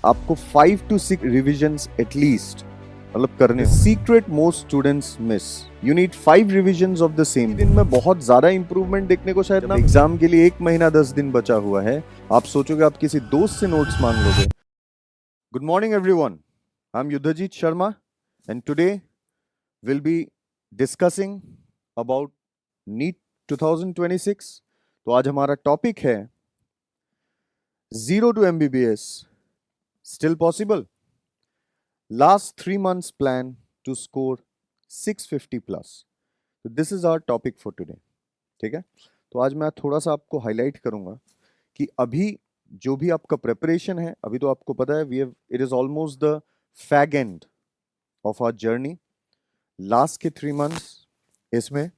आपको 5 to 6 revisions at least मतलब करने हैं। Secret most students miss, you need 5 revisions of the same दिन में बहुत ज्यादा इंप्रूवमेंट देखने को शायद ना। एग्जाम के लिए 1 महीना 10 दिन बचा हुआ है, आप सोचोगे आप किसी दोस्त से नोट्स मांग लोगे। Good morning everyone, I am Yuddhajeet Sharma and today will be discussing about NEET 2026। तो आज हमारा टॉपिक है zero to MBBS still possible? Last 3 months plan to score 650 plus. So this is our topic for today. ठीक है, तो आज मैं थोड़ा सा आपको हाईलाइट करूंगा कि अभी जो भी आपका प्रिपरेशन है, अभी तो आपको पता है it is almost the fag end of our journey. Last के 3 मंथ्स इसमें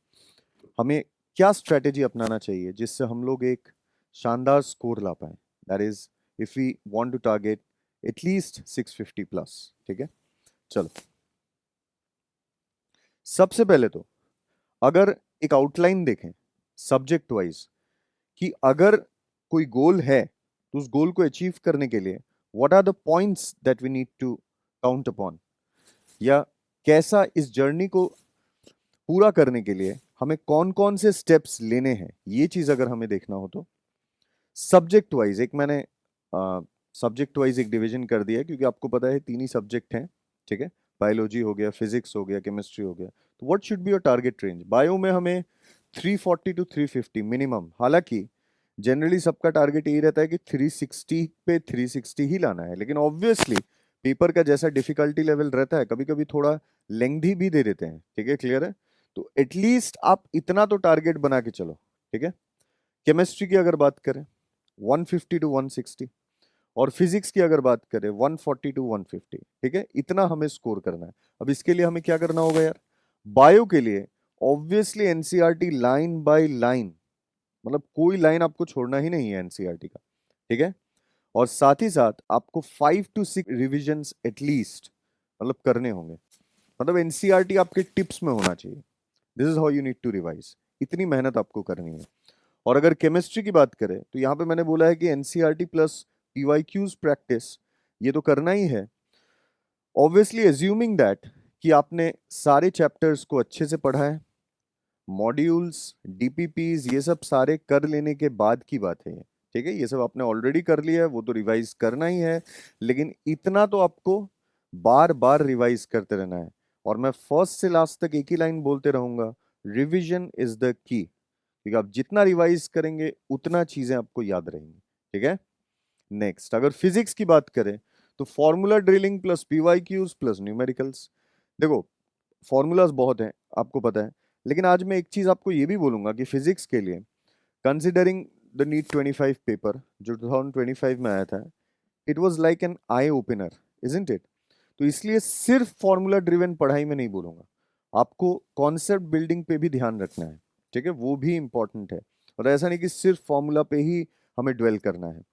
हमें क्या स्ट्रेटेजी अपनाना चाहिए जिससे हम लोग एक शानदार स्कोर ला पाए, that is if we want to target at least 650 plus. ठीक है, चलो सबसे पहले तो अगर एक आउटलाइन देखें सब्जेक्ट वाइज कि अगर कोई गोल है तो उस गोल को अचीव करने के लिए what are the points that we need to count upon, या कैसा इस जर्नी को पूरा करने के लिए हमें कौन कौन से स्टेप्स लेने हैं, ये चीज अगर हमें देखना हो तो सब्जेक्ट वाइज एक मैंने सब्जेक्ट वाइज एक डिवीजन कर दिया है, क्योंकि आपको पता है 3 ही सब्जेक्ट हैं। ठीक है, बायोलॉजी हो गया, फिजिक्स हो गया, केमिस्ट्री हो गया। तो what should be your target range? Bio में हमें 340 टू 350 मिनिमम, हालांकि जनरली सबका टारगेट यही रहता है कि 360 पे 360 ही लाना है, लेकिन ऑब्वियसली पेपर का जैसा डिफिकल्टी लेवल रहता है कभी कभी थोड़ा लेंथी भी दे देते हैं। ठीक है, क्लियर है? तो एटलीस्ट आप इतना तो टारगेट बना के चलो। ठीक है, केमिस्ट्री की अगर बात करें 150 टू 160, और फिजिक्स की अगर बात करें 140 टू 150। ठीक है, इतना हमें स्कोर करना है। अब इसके लिए हमें क्या करना होगा यार? बायो के लिए obviously NCERT line by line, मतलब कोई लाइन आपको छोड़ना ही नहीं है एनसीईआरटी का। ठीक है, और साथ ही साथ आपको 5 टू 6 रिविजन्स एटलीस्ट मतलब करने होंगे, मतलब एनसीईआरटी आपके टिप्स में होना चाहिए। This is how you need to revise, इतनी मेहनत आपको करनी है। और अगर केमिस्ट्री की बात करें तो यहां पे मैंने बोला है कि एनसीईआरटी प्लस पीवाईक्यूज प्रैक्टिस ये तो करना ही है, ऑब्वियसली एज्यूमिंग दैट कि आपने सारे चैप्टर्स को अच्छे से पढ़ा है, मॉड्यूल्स डीपीपीज ये सब सारे कर लेने के बाद की बात है ये। ठीक है, ये सब आपने ऑलरेडी कर लिया है, वो तो रिवाइज करना ही है, लेकिन इतना तो आपको बार बार रिवाइज करते रहना है। और मैं फर्स्ट से लास्ट तक एक ही लाइन बोलते रहूंगा, रिविजन इज द की, क्योंकि आप जितना रिवाइज करेंगे उतना चीजें आपको याद रहेंगी। ठीक है, नेक्स्ट अगर फिजिक्स की बात करें तो formula drilling plus PYQs plus numericals. देखो फॉर्मूलाज बहुत हैं आपको पता है, लेकिन आज मैं एक चीज आपको ये भी बोलूंगा कि फिजिक्स के लिए कंसिडरिंग द नीट 25 पेपर जो 2025 में आया था, it was like an eye opener, isn't it? तो इसलिए सिर्फ फॉर्मूला ड्रिवन पढ़ाई में नहीं बोलूंगा, आपको कॉन्सेप्ट बिल्डिंग पे भी ध्यान रखना है। ठीक है, वो भी इंपॉर्टेंट है, और ऐसा नहीं कि सिर्फ फॉर्मूला पे ही हमें ड्वेल करना है।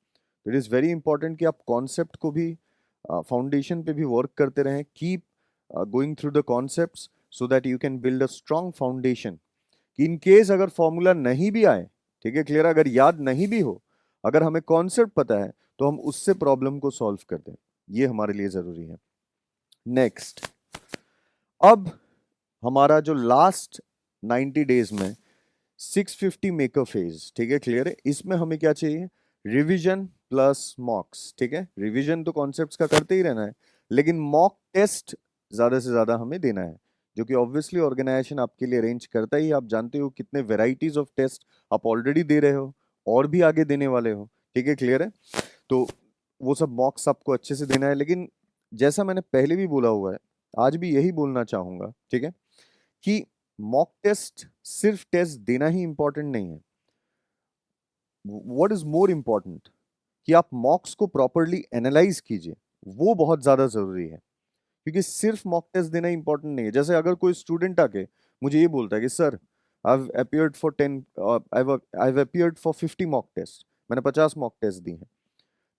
इट इज़ वेरी इंपॉर्टेंट कि आप कॉन्सेप्ट को भी फाउंडेशन पे भी वर्क करते रहें, keep going through the concepts so that you can build a strong foundation. In case अगर फॉर्मूला नहीं भी आए, ठीक है क्लियर, अगर याद नहीं भी हो, अगर हमें कॉन्सेप्ट पता है तो हम उससे प्रॉब्लम को सॉल्व कर दें, ये हमारे लिए जरूरी है। नेक्स्ट, अब हमारा जो लास्ट 90 डेज में 650 मेकर फेज, ठीक है क्लियर है, इसमें हमें क्या चाहिए? Revision plus मॉक्स। ठीक है, रिवीजन तो कॉन्सेप्ट्स का करते ही रहना है, लेकिन मॉक टेस्ट ज्यादा से ज्यादा हमें देना है, जो कि ऑब्वियसली ऑर्गेनाइजेशन आपके लिए अरेंज करता ही। आप जानते हो कितने वेराइटीज ऑफ टेस्ट आप ऑलरेडी दे रहे हो और भी आगे देने वाले हो। ठीक है, क्लियर है? तो वो सब मॉक्स आपको अच्छे से देना है, लेकिन जैसा मैंने पहले भी बोला हुआ है, आज भी यही बोलना चाहूंगा, ठीक है, कि मॉक टेस्ट सिर्फ टेस्ट देना ही इंपॉर्टेंट नहीं है। व्हाट इज मोर इंपॉर्टेंट कि आप मॉक्स को प्रॉपरली एनालाइज कीजिए, वो बहुत ज्यादा जरूरी है। क्योंकि सिर्फ मॉक टेस्ट देना इंपॉर्टेंट नहीं है। जैसे अगर कोई स्टूडेंट आके मुझे ये बोलता है कि sir I have appeared for 10, I have appeared for 50 mock test, मैंने 50 मॉक टेस्ट दी हैं,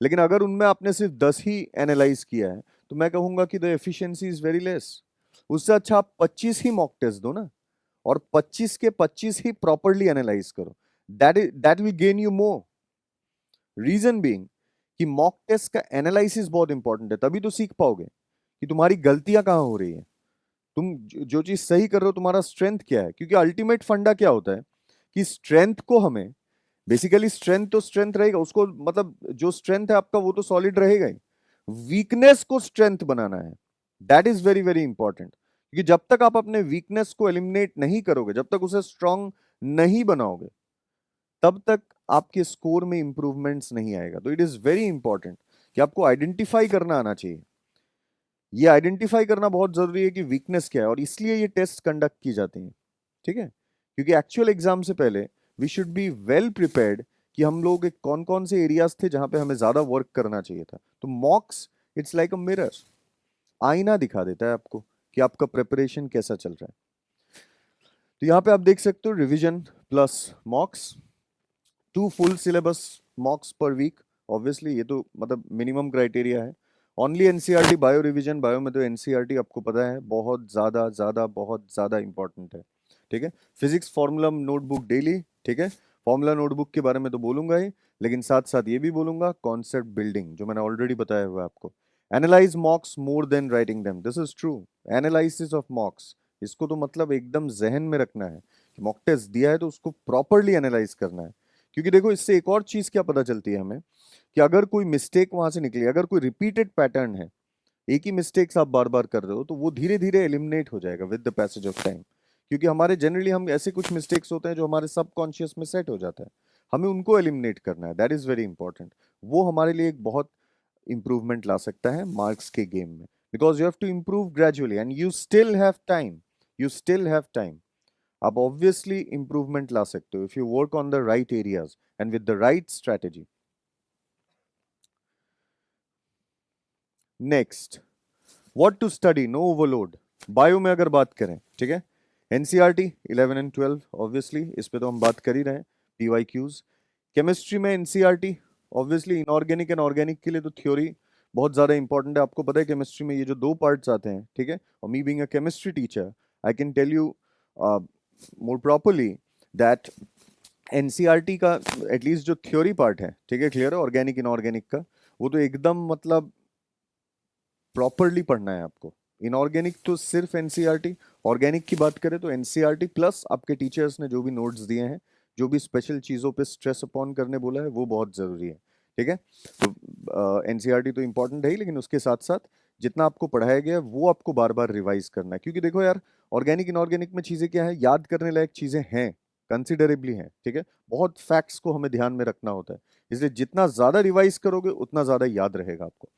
लेकिन अगर उनमें आपने सिर्फ 10 ही एनालाइज किया है, तो मैं कहूंगा कि the efficiency is very less. उससे अच्छा आप 25 ही मॉक टेस्ट दो ना, और 25 के 25 ही प्रॉपरली एनालाइज करो, that will gain you more. Reason being कि मॉक टेस्ट का एनालिसिस बहुत इंपॉर्टेंट है, तभी तो सीख पाओगे कि तुम्हारी गलतियां कहाँ हो रही है, तुम जो चीज सही कर रहे हो तुम्हारा स्ट्रेंथ क्या है। क्योंकि अल्टीमेट फंडा क्या होता है कि स्ट्रेंथ को हमें, बेसिकली स्ट्रेंथ तो स्ट्रेंथ रहेगा उसको, मतलब जो स्ट्रेंथ है आपका वो तो सॉलिड रहेगा ही, वीकनेस को स्ट्रेंथ बनाना है। That is very very important, क्योंकि जब तक आप अपने वीकनेस को एलिमिनेट नहीं करोगे, जब तक उसे स्ट्रांग नहीं बनाओगे, तब तक आपके स्कोर में इंप्रूवमेंट्स नहीं आएगा। तो इट इज वेरी इंपॉर्टेंट कि आपको आइडेंटिफाई करना आना चाहिए। ये आइडेंटिफाई करना बहुत जरूरी है कि वीकनेस क्या है, और इसलिए ये टेस्ट कंडक्ट की जाती हैं, ठीक है। क्योंकि एक्चुअल एग्जाम से पहले we should be well prepared कि हम लोग कौन कौन से एरियाज थे जहां पे हमें ज्यादा वर्क करना चाहिए था। तो मॉक्स इट्स लाइक अ मिरर, आईना दिखा देता है आपको कि आपका प्रिपरेशन कैसा चल रहा है। तो यहाँ पे आप देख सकते हो revision plus mocks, 2 full syllabus mocks per week. Obviously ये तो मतलब मिनिमम क्राइटेरिया है। Only NCERT bio revision, bio में तो एनसीईआरटी आपको पता है बहुत ज्यादा ज्यादा बहुत ज्यादा इंपॉर्टेंट है, ठीक है। फिजिक्स फॉर्मूला नोटबुक डेली, ठीक है। फॉर्मूला नोटबुक के बारे में तो बोलूंगा ही, लेकिन साथ साथ ये भी बोलूंगा कॉन्सेप्ट बिल्डिंग, जो मैंने ऑलरेडी बताया हुआ है आपको। Analyse मॉक्स more than writing them, this is true. Analysis of मॉक्स, इसको तो मतलब एकदम जहन में रखना है कि मॉक टेस्ट दिया है तो उसको प्रॉपरली एनालाइज करना है। क्योंकि देखो इससे एक और चीज क्या पता चलती है हमें, कि अगर कोई मिस्टेक वहां से निकली, अगर कोई रिपीटेड पैटर्न है, एक ही मिस्टेक्स आप बार बार कर रहे हो, तो वो धीरे धीरे एलिमिनेट हो जाएगा with the passage of time. क्योंकि हमारे जनरली हम ऐसे कुछ मिस्टेक्स होते हैं जो हमारे सबकॉन्शियस में सेट हो जाता है, हमें उनको एलिमिनेट करना है। That is very important. वो हमारे लिए एक बहुत इंप्रूवमेंट ला सकता है मार्क्स के गेम में, because you have to improve gradually and you still have time, you still have time. आप ऑब्वियसली इंप्रूवमेंट ला सकते हो if you work on the right areas and with the right strategy. Next, what to study, no overload. Bio में अगर बात करें, ठीक है, एनसीईआरटी 11 एंड 12 ऑब्वियसली इस पे तो हम बात कर ही रहे हैं, पीवाईक्यूज। केमिस्ट्री में NCERT obviously, inorganic and organic के लिए तो थ्योरी बहुत ज्यादा इंपॉर्टेंट है। आपको पता है केमिस्ट्री में ये जो 2 पार्ट्स आते हैं, ठीक है, और me being a chemistry teacher I can tell you more properly that NCERT का एटलीस्ट जो थ्योरी पार्ट है, ठीक है, क्लियर है, ऑर्गेनिक इनऑर्गेनिक का, वो तो एकदम मतलब प्रॉपरली पढ़ना है आपको। इनऑर्गेनिक तो सिर्फ एनसीईआरटी, ऑर्गेनिक की बात करें तो एनसीईआरटी प्लस आपके टीचर्स ने जो भी नोट्स दिए हैं, जो भी स्पेशल चीज़ों पे स्ट्रेस अपॉन करने बोला है, वो बहुत ज़रूरी है, ठीक है। तो एनसीईआरटी तो इंपॉर्टेंट है ही, लेकिन उसके साथ साथ जितना आपको पढ़ाया गया है वो आपको बार बार रिवाइज करना है। क्योंकि देखो यार, ऑर्गेनिक इनऑर्गेनिक में चीज़ें क्या है, याद करने लायक चीज़ें हैं, कंसिडरेबली हैं, ठीक है। बहुत फैक्ट्स को हमें ध्यान में रखना होता है, इसलिए जितना ज़्यादा रिवाइज करोगे उतना ज़्यादा याद रहेगा आपको।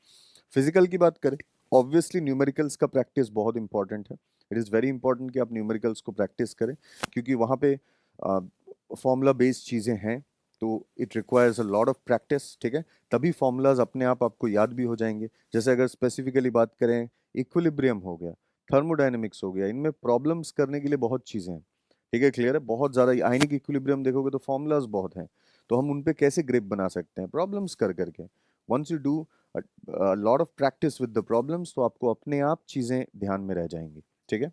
फिजिकल की बात करें, ऑब्वियसली न्यूमेरिकल्स का प्रैक्टिस बहुत इंपॉर्टेंट है। इट इज़ वेरी इंपॉर्टेंट कि आप न्यूमेरिकल्स को प्रैक्टिस करें, क्योंकि वहाँ पे फॉर्मूला बेस्ड चीज़ें हैं, तो it requires a lot of practice, ठीक है। तभी फॉर्मूलाज अपने आप आपको याद भी हो जाएंगे। जैसे अगर स्पेसिफिकली बात करें, इक्विलिब्रियम हो गया, थर्मोडायनेमिक्स हो गया, इनमें प्रॉब्लम्स करने के लिए बहुत चीज़ें हैं, ठीक है, क्लियर है। बहुत ज़्यादा आयनिक इक्विलिब्रियम देखोगे तो फॉर्मूलाज बहुत हैं, तो हम उन पे कैसे ग्रिप बना सकते हैं प्रॉब्लम्स कर करके। Once you do lot of practice with the problems, तो आपको अपने आप चीजें ध्यान में रह जाएंगी, ठीक है।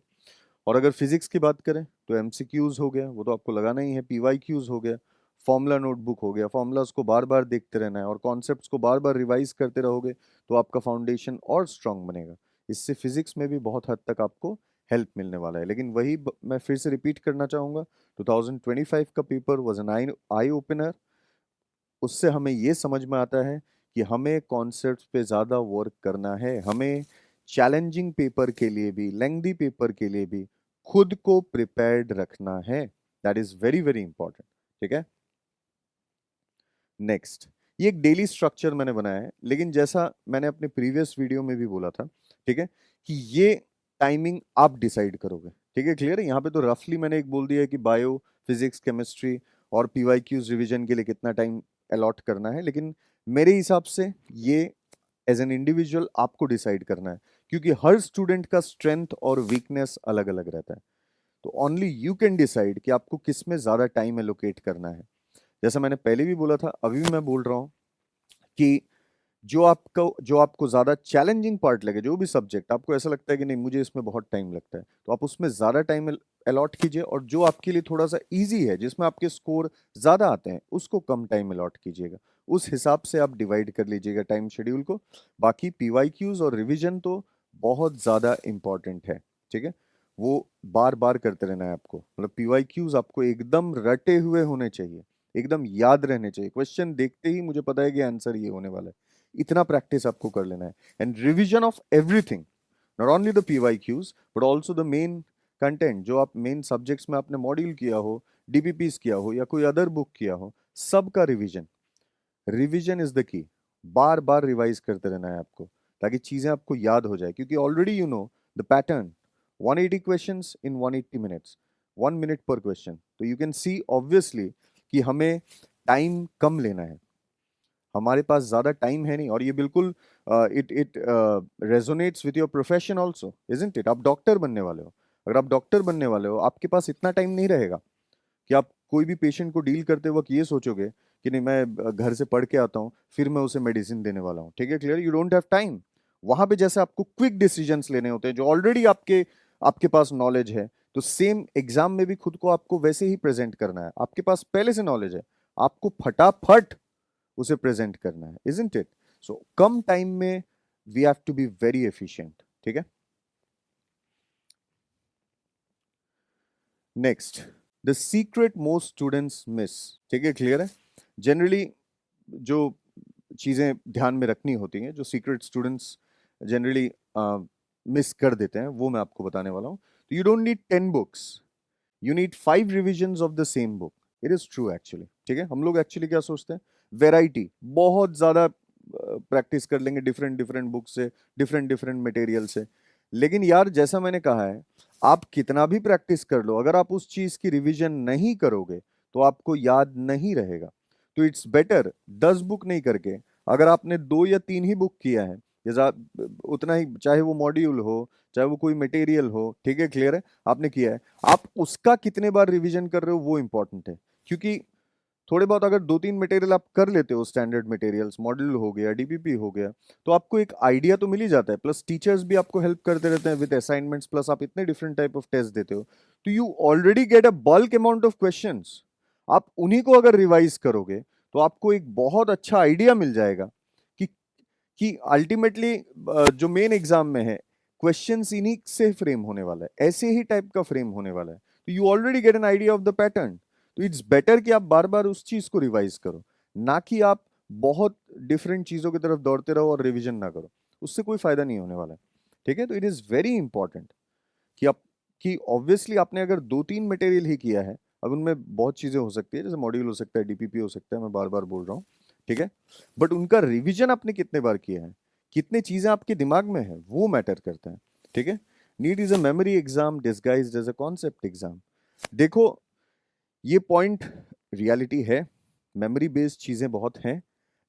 और अगर फिजिक्स की बात करें तो एमसीक्यूज हो गया, वो तो आपको लगाना ही है, पीवाईक्यूज हो गया, फॉर्मूला नोटबुक हो गया, फॉर्मूलाज को बार बार देखते रहना है और कॉन्सेप्ट्स को बार बार रिवाइज करते रहोगे, तो आपका फाउंडेशन और स्ट्रांग बनेगा। इससे फिजिक्स में भी बहुत हद तक आपको हेल्प मिलने वाला है। लेकिन वही मैं फिर से रिपीट करना चाहूंगा, 2025 का paper was an eye opener. उससे हमें ये समझ में आता है कि हमें कॉन्सेप्ट्स पे ज़्यादा वर्क करना है, हमें चैलेंजिंग पेपर के लिए भी, लेंथी पेपर के लिए भी खुद को प्रिपेयर्ड रखना है। That is very very important, ठीक है। नेक्स्ट, ये एक डेली स्ट्रक्चर मैंने बनाया है, लेकिन जैसा मैंने अपने प्रीवियस वीडियो में भी बोला था, ठीक है, कि ये टाइमिंग आप डिसाइड करोगे, ठीक है, क्लियर है। यहाँ पे तो रफली मैंने एक बोल दिया है कि बायो, फिजिक्स, केमिस्ट्री और पीवाईक्यूज रिवीजन के लिए कितना टाइम अलॉट करना है, लेकिन मेरे हिसाब से ये एज एन इंडिविजुअल आपको डिसाइड करना है, क्योंकि हर स्टूडेंट का स्ट्रेंथ और वीकनेस अलग अलग रहता है। तो ओनली यू कैन डिसाइड कि आपको किस में ज्यादा टाइम एलोकेट करना है। जैसा मैंने पहले भी बोला था, अभी भी मैं बोल रहा हूं कि जो आपको ज्यादा चैलेंजिंग पार्ट लगे, जो भी सब्जेक्ट आपको ऐसा लगता है कि नहीं मुझे इसमें बहुत टाइम लगता है, तो आप उसमें ज्यादा टाइम अलॉट कीजिए, और जो आपके लिए थोड़ा सा इजी है, जिसमें आपके स्कोर ज्यादा आते हैं, उसको कम टाइम अलॉट कीजिएगा। उस हिसाब से आप डिवाइड कर लीजिएगा टाइम शेड्यूल को। बाकी पीवाईक्यूज और रिवीजन तो बहुत ज़्यादा इंपॉर्टेंट है, ठीक है। वो बार बार करते रहना है आपको, मतलब पीवाईक्यूज आपको एकदम रटे हुए होने चाहिए, एकदम याद रहने चाहिए। क्वेश्चन देखते ही मुझे पता है कि आंसर ये होने वाला है, इतना प्रैक्टिस आपको कर लेना है। And revision of everything, not only the PYQs but also the main content, जो आप मेन सब्जेक्ट्स में आपने मॉड्यूल किया हो, डीपीपीस किया हो या कोई अदर बुक किया हो, सबका revision. Revision is the key. Bar bar revise करते रहना है आपको, ताकि चीजें आपको याद हो जाए, क्योंकि already you know the pattern. 180 questions in 180 minutes, 1 minute पर क्वेश्चन। तो यू कैन सी ऑब्वियसली कि हमें टाइम कम लेना है, हमारे पास ज्यादा टाइम है नहीं। और ये बिल्कुल it it resonates with your profession also, isn't it. आप डॉक्टर बनने वाले हो, अगर आप डॉक्टर बनने वाले हो, आपके पास इतना टाइम नहीं रहेगा कि आप कोई भी पेशेंट को डील करते वक्त ये सोचोगे कि नहीं मैं घर से पढ़ के आता हूँ फिर मैं उसे मेडिसिन देने वाला हूँ, ठीक है, clear. You don't have time. वहां पे जैसे आपको क्विक डिसीजंस लेने होते हैं, जो ऑलरेडी आपके आपके पास नॉलेज है, तो सेम एग्जाम में भी खुद को आपको वैसे ही प्रेजेंट करना है। आपके पास पहले से नॉलेज है, आपको फटाफट उसे प्रेजेंट करना है, इजंट इट। सो कम टाइम में we have to be very efficient, ठीक है। Next, the secret most students miss, ठीक है, क्लियर है। जनरली जो चीजें ध्यान में रखनी होती हैं, जो सीक्रेट स्टूडेंट्स जनरली मिस कर देते हैं, वो मैं आपको बताने वाला हूं। तो you don't need 10 books, you need 5 revisions of the same book. It is true actually, ठीक है। हम लोग एक्चुअली क्या सोचते हैं, वेराइटी बहुत ज्यादा प्रैक्टिस कर लेंगे डिफरेंट डिफरेंट बुक से, डिफरेंट डिफरेंट मटेरियल से। लेकिन यार जैसा मैंने कहा है, आप कितना भी प्रैक्टिस कर लो, अगर आप उस चीज की रिवीजन नहीं करोगे तो आपको याद नहीं रहेगा। तो इट्स बेटर 10 बुक नहीं करके, अगर आपने 2 या 3 ही बुक किया है, या उतना ही, चाहे वो मॉड्यूल हो चाहे वो कोई मटेरियल हो, ठीक है, क्लियर है, आपने किया है, आप उसका कितने बार रिवीजन कर रहे हो वो इंपॉर्टेंट है। क्योंकि थोड़े बहुत अगर 2-3 मटेरियल आप कर लेते हो, स्टैंडर्ड मटेरियल्स, मॉड्यूल हो गया, डीपीपी हो गया, तो आपको एक आइडिया तो मिल ही जाता है। प्लस टीचर्स भी आपको हेल्प करते रहते हैं विद असाइनमेंट्स, प्लस आप इतने डिफरेंट टाइप ऑफ टेस्ट देते हो, तो you already get a bulk amount of questions. आप उन्हीं को अगर रिवाइज करोगे तो आपको एक बहुत अच्छा आइडिया मिल जाएगा कि अल्टीमेटली जो मेन एग्जाम में है, क्वेश्चंस इन्हीं से फ्रेम होने वाला है, ऐसे ही टाइप का फ्रेम होने वाला है। तो you already get an idea of the pattern. तो इट्स बेटर कि आप बार बार उस चीज को रिवाइज करो, ना कि आप बहुत डिफरेंट चीजों की तरफ दौड़ते रहो और रिवीजन ना करो, उससे कोई फायदा नहीं होने वाला है, ठीक है। तो इट इज वेरी इंपॉर्टेंट कि आप, कि ऑब्वियसली आपने अगर 2-3 मटेरियल ही किया है, अब उनमें बहुत चीजें हो सकती है, जैसे मॉड्यूल हो सकता है, डीपीपी हो सकता है, मैं बार बार बोल रहा हूँ, ठीक है। बट उनका रिवीजन आपने कितने बार किया है, कितनी चीजें आपके दिमाग में है, वो मैटर करता है, ठीक है। NEET is a memory exam disguised as a concept exam. देखो, ये पॉइंट रियलिटी है, मेमोरी बेस्ड चीजें बहुत हैं,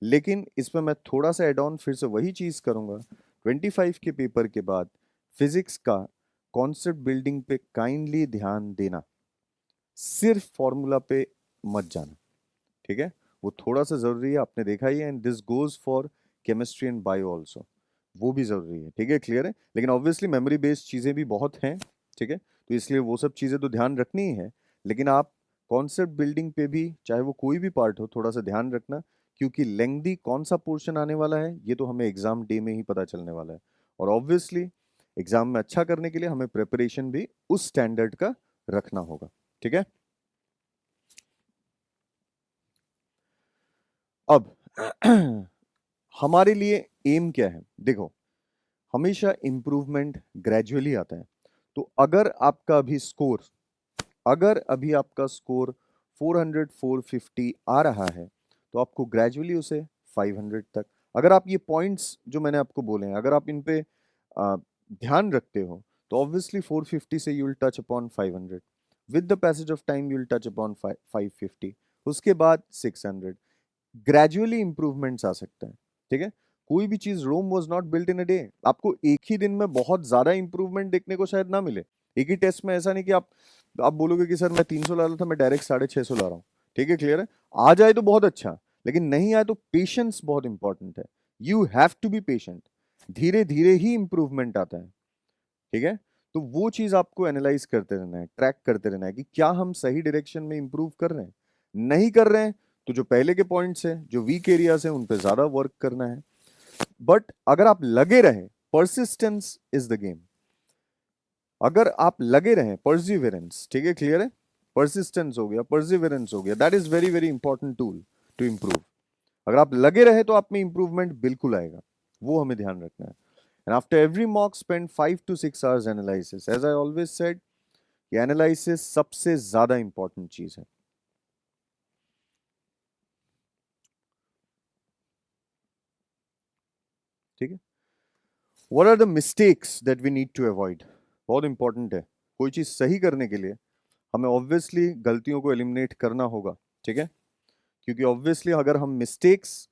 लेकिन इसमें मैं थोड़ा सा एड ऑन फिर से वही चीज करूंगा। 25 के पेपर के बाद फिजिक्स का कॉन्सेप्ट बिल्डिंग पे काइंडली ध्यान देना, सिर्फ फॉर्मूला पे मत जाना, ठीक है। वो थोड़ा सा जरूरी है, आपने देखा ही है, and this goes for chemistry and bio also, वो भी जरूरी है, ठीक है, क्लियर है। लेकिन ऑब्वियसली मेमोरी बेस्ड चीजें भी बहुत हैं, ठीक है, तो इसलिए वो सब चीजें तो ध्यान रखनी ही है। लेकिन आप कॉन्सेप्ट बिल्डिंग पे भी, चाहे वो कोई भी पार्ट हो, थोड़ा सा ध्यान रखना, क्योंकि लेंथी कौन सा पोर्शन आने वाला है ये तो हमें एग्जाम डे में ही पता चलने वाला है। और ऑब्वियसली एग्जाम में अच्छा करने के लिए हमें प्रिपरेशन भी उस स्टैंडर्ड का रखना होगा, ठीक है। अब हमारे लिए एम क्या है, देखो, हमेशा इंप्रूवमेंट ग्रेजुअली आता है। तो अगर अभी आपका स्कोर 400 450 आ रहा है, तो आपको ग्रेजुअली उसे 500 तक, अगर आप ये पॉइंट्स जो मैंने आपको बोले हैं, अगर आप इन पे ध्यान रखते हो, तो ऑब्वियसली 450 से you will touch upon 500, with the passage of time you will touch upon 550, उसके बाद 600। ग्रेजुअली इंप्रूवमेंट्स आ सकते हैं, ठीक है। कोई भी चीज, Rome was not built in a day. आपको एक ही दिन में बहुत ज्यादा इंप्रूवमेंट देखने को शायद ना मिले, एक ही टेस्ट में। ऐसा नहीं कि आप बोलोगे कि सर मैं 300 ला रहा था, मैं डायरेक्ट 650 ला रहा हूँ, ठीक है, क्लियर है। आ जाए तो बहुत अच्छा, लेकिन नहीं आए तो पेशेंस बहुत इंपॉर्टेंट है। You have to be patient, धीरे धीरे ही इंप्रूवमेंट आता है, ठीक है। तो वो चीज आपको एनालाइज करते रहना है, ट्रैक करते रहना है कि क्या हम सही डायरेक्शन में इंप्रूव कर रहे हैं, नहीं कर रहे हैं तो जो पहले के पॉइंट्स हैं, जो वीक एरियाज हैं, उन पे ज्यादा वर्क करना है। बट अगर आप लगे रहे, परसिस्टेंस इज द गेम। अगर आप लगे रहें, परसिवरेंस, ठीक है, क्लियर है, परसिस्टेंस हो गया, परसिवरेंस हो गया, that is very very important tool to improve. अगर आप लगे रहे तो आप में इंप्रूवमेंट बिल्कुल आएगा, वो हमें ध्यान रखना है। And after every mock spend 5 to 6 hours analysis. As I always said, ये एनालिसिस सबसे ज्यादा इंपॉर्टेंट चीज है। ठीक है। What are the mistakes that we need to avoid? बहुत इंपॉर्टेंट है। कोई चीज सही करने के लिए हमें ऑब्वियसली गलतियों को एलिमिनेट करना होगा, ठीक है, क्योंकि ऑब्वियसली अगर हम मिस्टेक्स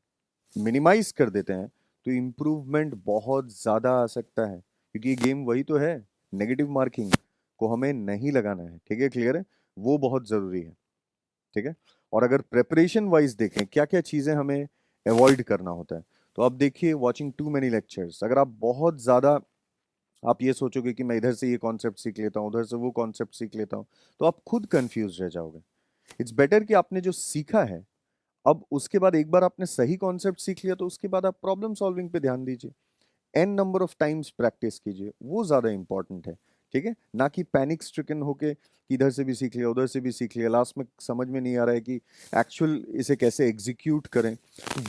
मिनिमाइज कर देते हैं तो इंप्रूवमेंट बहुत ज्यादा आ सकता है, क्योंकि ये गेम वही तो है, नेगेटिव मार्किंग को हमें नहीं लगाना है, ठीक है, क्लियर है, वो बहुत जरूरी है, ठीक है। और अगर प्रेपरेशन वाइज देखें क्या क्या चीजें हमें अवॉइड करना होता है, तो अब देखिए, वॉचिंग टू मेनी लेक्चर्स, अगर आप बहुत ज्यादा आप ये सोचोगे कि मैं इधर से ये कॉन्सेप्ट सीख लेता हूँ, उधर से वो कॉन्सेप्ट सीख लेता हूँ, तो आप खुद कंफ्यूज रह जाओगे। इट्स बेटर कि आपने जो सीखा है, अब उसके बाद एक बार आपने सही कॉन्सेप्ट सीख लिया तो उसके बाद आप प्रॉब्लम सॉल्विंग पे ध्यान दीजिए, N number of times practice कीजिए, वो ज्यादा इंपॉर्टेंट है, ठीक है, ना कि पैनिक स्ट्रिकन होके कि इधर से भी सीख लिया, उधर से भी सीख लिया, लास्ट में समझ में नहीं आ रहा है कि एक्चुअल इसे कैसे एग्जीक्यूट करें,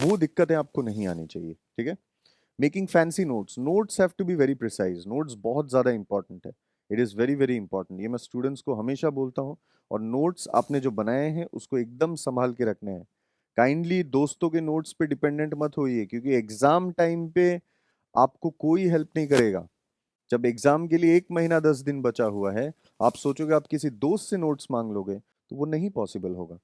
वो दिक्कतें आपको नहीं आनी चाहिए, ठीक है। Making fancy notes, notes have to be very precise, notes बहुत ज्यादा इंपॉर्टेंट है, it is very very important, ये मैं स्टूडेंट्स को हमेशा बोलता हूँ। और नोट्स आपने जो बनाए हैं उसको एकदम संभाल के रखने हैं। काइंडली दोस्तों के नोट्स पे डिपेंडेंट मत होइए, क्योंकि एग्जाम टाइम पे आपको कोई हेल्प नहीं करेगा। जब एग्जाम के लिए 1 महीना 10 दिन बचा हुआ है, आप सोचोगे आप किसी दोस्त से नोट्स मांग लोगे, तो वो नहीं पॉसिबल होगा।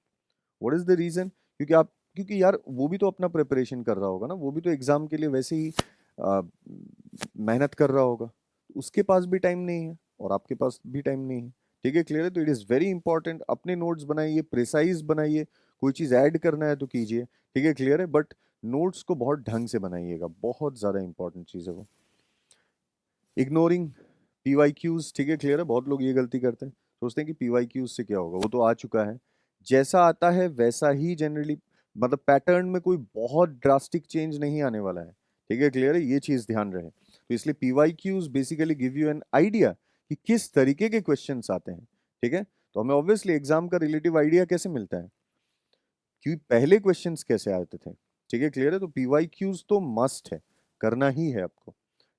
What is the reason? क्योंकि यार वो भी तो अपना प्रिपरेशन कर रहा होगा ना, वो भी तो एग्जाम के लिए वैसे ही आ, मेहनत कर रहा होगा, उसके पास भी टाइम नहीं है और आपके पास भी टाइम नहीं है, ठीक है, क्लियर है। तो इट इज वेरी इंपॉर्टेंट, अपने नोट्स बनाइए, प्रिसाइज बनाइए, कोई चीज ऐड करना है तो कीजिए, ठीक है, क्लियर है, बट नोट्स को बहुत ढंग से बनाइएगा, बहुत ज्यादा इंपॉर्टेंट चीज है वो। इग्नोरिंग पीवाईक्यूज, ठीक है, क्लियर है, बहुत लोग ये गलती करते हैं, सोचते हैं कि पीवाईक्यूज से क्या होगा, वो तो आ चुका है, जैसा आता है वैसा ही जनरली, मतलब पैटर्न में कोई बहुत ड्रास्टिक चेंज नहीं आने वाला है, ठीक है, क्लियर है, ये चीज ध्यान रहे। तो इसलिए PYQs basically give you an idea कि किस तरीके के क्वेश्चंस आते हैं, ठीक है। तो हमें ऑब्वियसली एग्जाम का रिलेटिव आइडिया कैसे मिलता है, कि पहले क्वेश्चंस कैसे आते थे, ठीक है, क्लियर है। तो पीवाईक्यूज तो मस्ट है, करना ही है आपको,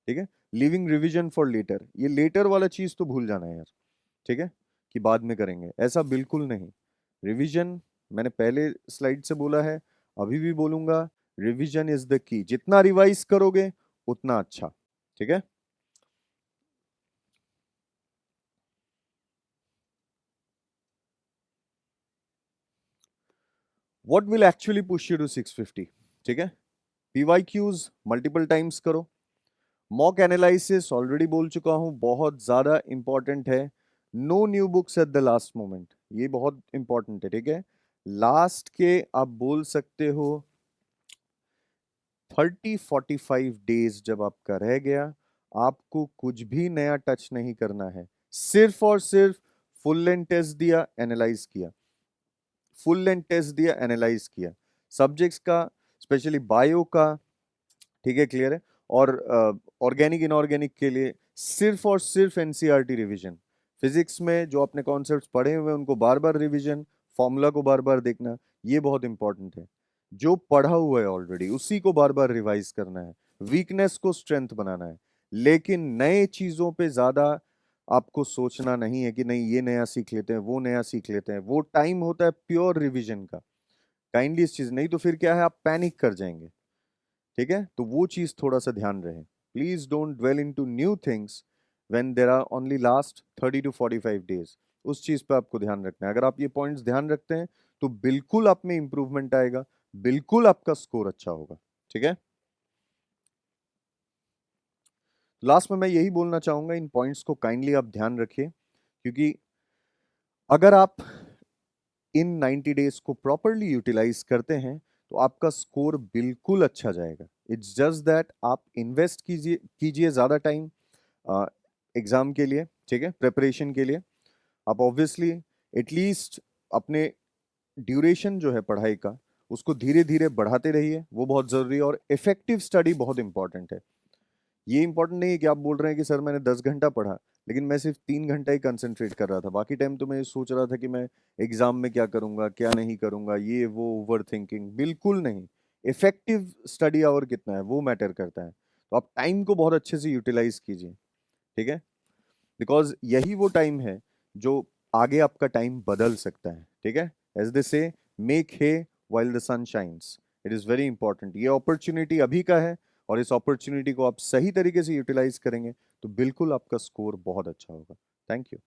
ठीक है। लिविंग रिवीजन फॉर लेटर, ये लेटर वाला चीज तो भूल जाना है यार, ठीक है, कि बाद में करेंगे, ऐसा बिल्कुल नहीं। रिवीजन, मैंने पहले स्लाइड से बोला है, अभी भी बोलूंगा, रिवीजन इज द की, जितना रिवाइज करोगे उतना अच्छा, ठीक है। What will actually push you to 650, ठीक है। पीवाईक्यूज मल्टीपल टाइम्स करो। मॉक एनालिसिस ऑलरेडी बोल चुका हूं, बहुत ज्यादा इंपॉर्टेंट है। No new books at the last moment, ये बहुत इंपॉर्टेंट है, ठीक है। लास्ट के आप बोल सकते हो 30-45 डेज जब आपका रह गया, आपको कुछ भी नया टच नहीं करना है, सिर्फ और सिर्फ फुल लेंथ टेस्ट दिया, एनालाइज किया, फुल लेंथ टेस्ट दिया, एनालाइज किया, सब्जेक्ट्स का, स्पेशली बायो का, ठीक है, क्लियर है। और ऑर्गेनिक इनऑर्गेनिक के लिए सिर्फ और सिर्फ एनसीईआरटी रिवीजन, फिजिक्स में जो आपने कॉन्सेप्ट्स पढ़े हुए हैं उनको बार बार रिवीजन, फॉर्मूला को बार बार देखना, ये बहुत इंपॉर्टेंट है। जो पढ़ा हुआ है ऑलरेडी उसी को बार बार रिवाइज करना है, वीकनेस को स्ट्रेंथ बनाना है, लेकिन नए चीजों पे ज्यादा आपको सोचना नहीं है कि नहीं ये नया सीख लेते हैं, वो नया सीख लेते हैं, वो टाइम होता है प्योर रिवीजन का। काइंडली इस चीज, नहीं तो फिर क्या है, आप पैनिक कर जाएंगे, ठीक है। तो वो चीज थोड़ा सा ध्यान रहे, please don't dwell into new things when there are only last 30 to 45 days, उस चीज पे आपको ध्यान रखना है। अगर आप ये पॉइंट्स ध्यान रखते हैं तो बिल्कुल आप में इंप्रूवमेंट आएगा, बिल्कुल आपका स्कोर अच्छा होगा, ठीक है। लास्ट में मैं यही बोलना चाहूंगा, इन पॉइंट्स को काइंडली आप ध्यान रखिए, क्योंकि अगर आप इन 90 डेज को प्रॉपरली यूटिलाइज करते हैं तो आपका स्कोर बिल्कुल अच्छा जाएगा। इट्स जस्ट दैट आप इन्वेस्ट कीजिए कीजिए ज्यादा टाइम एग्जाम के लिए, ठीक है, प्रिपरेशन के लिए। आप ऑब्वियसली एटलीस्ट अपने ड्यूरेशन जो है पढ़ाई का उसको धीरे धीरे बढ़ाते रहिए, वो बहुत ज़रूरी है। और इफेक्टिव स्टडी बहुत इंपॉर्टेंट है। ये इंपॉर्टेंट नहीं है कि आप बोल रहे हैं कि सर मैंने 10 घंटा पढ़ा, लेकिन मैं सिर्फ 3 घंटा ही कंसंट्रेट कर रहा था, बाकी टाइम तो मैं ये सोच रहा था कि मैं एग्जाम में क्या करूंगा क्या नहीं करूंगा, ये वो ओवर थिंकिंग, बिल्कुल नहीं। इफेक्टिव स्टडी आवर कितना है वो मैटर करता है। तो आप टाइम को बहुत अच्छे से यूटिलाइज कीजिए, ठीक है, बिकॉज यही वो टाइम है जो आगे आपका टाइम बदल सकता है, ठीक है। As they say, make hay while the sun shines. It is very important. ये अपॉर्चुनिटी अभी का है, और इस अपॉर्चुनिटी को आप सही तरीके से यूटिलाइज करेंगे तो बिल्कुल आपका स्कोर बहुत अच्छा होगा। Thank you.